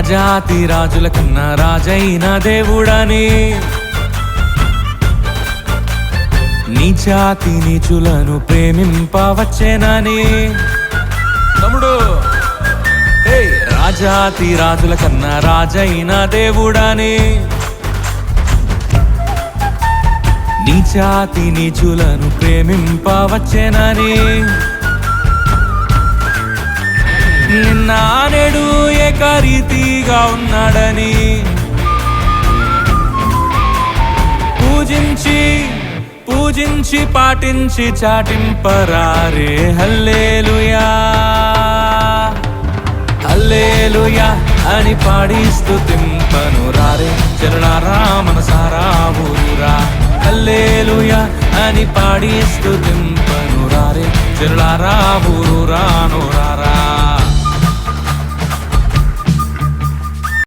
రాజాతి రాజుల కన్నా రాజైన దేవుడని, నీచాతి నీచులను ప్రేమింపవచ్చేనని. తమ్ముడు, రాజాతి రాజుల కన్నా రాజైన దేవుడని, నీచాతి నీచులను ప్రేమింపవచ్చేనని. నిన్న నేడు ఏకరీతిగా ఉన్నాడని, పూజించి పాటించి చాటింపరారే. హల్లెలూయా హల్లెలూయా అని పాడి స్తుతింపను రారే. చెరలారా మనసారా ఊరురా. హల్లెలూయా అని పాడి స్తుతింపను రారే. చెరలారా ఊరురా నోరారా.